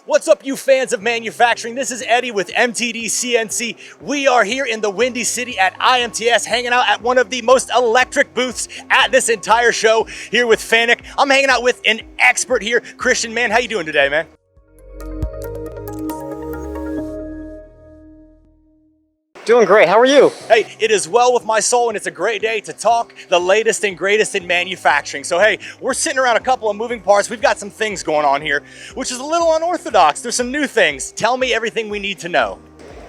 What's up, you fans of manufacturing? This is Eddie with MTDCNC. We are here in the Windy City at IMTS, hanging out at one of the most electric booths at this entire show, here with Fanuc. I'm hanging out with an expert here. Christian, man, how you doing today, man? Doing great. How are you? Hey, it is well with my soul, and it's a great day to talk the latest and greatest in manufacturing. So hey, we're sitting around a couple of moving parts. We've got some things going on here, which is a little unorthodox. There's some new things. Tell me everything we need to know.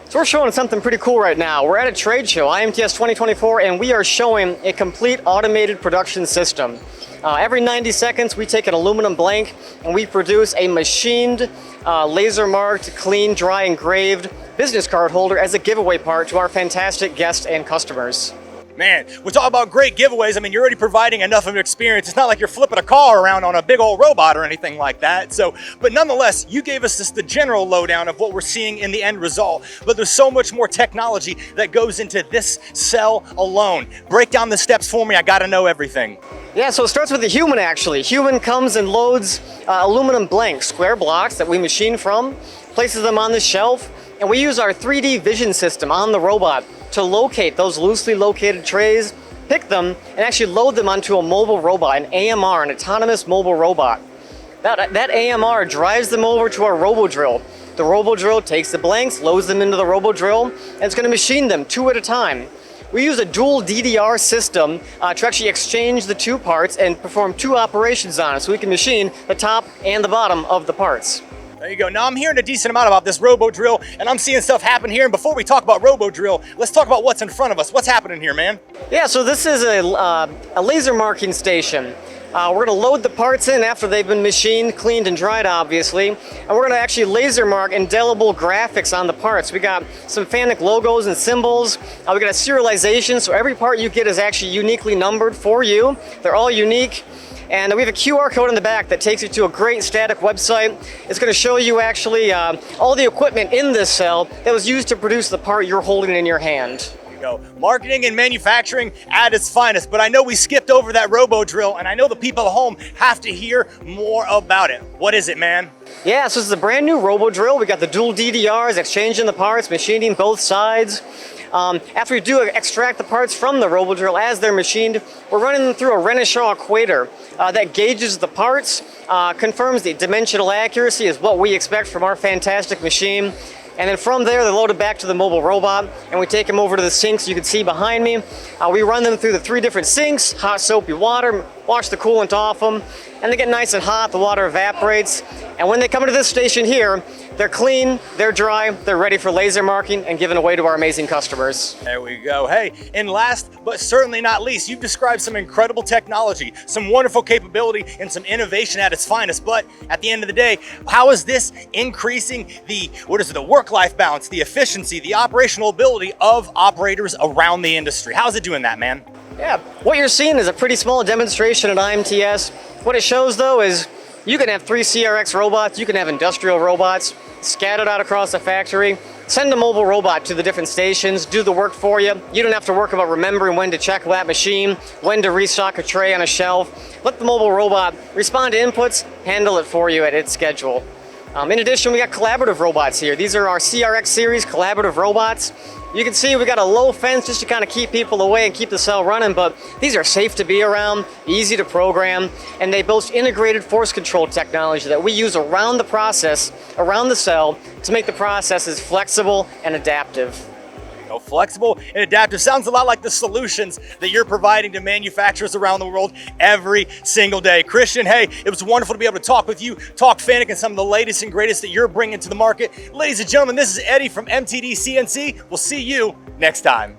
So we're showing something pretty cool right now. We're at a trade show, IMTS 2024, and we are showing a complete automated production system. Every 90 seconds, we take an aluminum blank and we produce a machined, laser marked, clean, dry, engraved business card holder as a giveaway part to our fantastic guests and customers. Man, we're talking about great giveaways. I mean, you're already providing enough of an experience. It's not like you're flipping a car around on a big old robot or anything like that. So, but nonetheless, you gave us the general lowdown of what we're seeing in the end result. But there's so much more technology that goes into this cell alone. Break down the steps for me. I got to know everything. Yeah, so it starts with the human, actually. Human comes and loads aluminum blanks, square blocks that we machine from, places them on the shelf, and we use our 3D vision system on the robot to locate those loosely located trays, pick them, and actually load them onto a mobile robot, an AMR, an autonomous mobile robot. That AMR drives them over to our Robodrill. The Robodrill takes the blanks, loads them into the Robodrill, and it's going to machine them two at a time. We use a dual DDR system to actually exchange the two parts and perform two operations on it, so we can machine the top and the bottom of the parts. There you go. Now I'm hearing a decent amount about this Robodrill, and I'm seeing stuff happen here. And before we talk about Robodrill, let's talk about what's in front of us. What's happening here, man? Yeah, so this is a laser marking station. We're going to load the parts in after they've been machined, cleaned, and dried, obviously. And we're going to actually laser mark indelible graphics on the parts. We got some Fanuc logos and symbols. We got a serialization, so every part you get is actually uniquely numbered for you. They're all unique. And we have a QR code in the back that takes you to a great static website. It's going to show you actually all the equipment in this cell that was used to produce the part you're holding in your hand. Marketing and manufacturing at its finest, but I know we skipped over that Robodrill, and I know the people at home have to hear more about it. What is it, man? Yeah, so this is a brand new Robodrill. We got the dual DDRs, exchanging the parts, machining both sides. After we do extract the parts from the Robodrill as they're machined, we're running them through a Renishaw equator that gauges the parts, confirms the dimensional accuracy is what we expect from our fantastic machine. And then from there, they're loaded back to the mobile robot, and we take them over to the sinks you can see behind me. We run them through the 3 different sinks, hot soapy water, wash the coolant off them, and they get nice and hot, the water evaporates. And when they come to this station here, they're clean, they're dry, they're ready for laser marking and given away to our amazing customers. There we go. Hey, and last but certainly not least, you've described some incredible technology, some wonderful capability, and some innovation at its finest. But at the end of the day, how is this increasing the work-life balance, the efficiency, the operational ability of operators around the industry? How's it doing that, man? Yeah, what you're seeing is a pretty small demonstration at IMTS. What it shows, though, is you can have 3 CRX robots, you can have industrial robots scattered out across the factory. Send a mobile robot to the different stations, do the work for you. You don't have to work about remembering when to check that machine, when to restock a tray on a shelf. Let the mobile robot respond to inputs, handle it for you at its schedule. In addition, we got collaborative robots here. These are our CRX series collaborative robots. You can see we got a low fence just to kind of keep people away and keep the cell running, but these are safe to be around, easy to program, and they boast integrated force control technology that we use around the process, around the cell, to make the processes flexible and adaptive. Flexible and adaptive sounds a lot like the solutions that you're providing to manufacturers around the world every single day. Christian, hey, it was wonderful to be able to talk with you, talk Fanuc and some of the latest and greatest that you're bringing to the market. Ladies and gentlemen, this is Eddie from MTDCNC. We'll see you next time.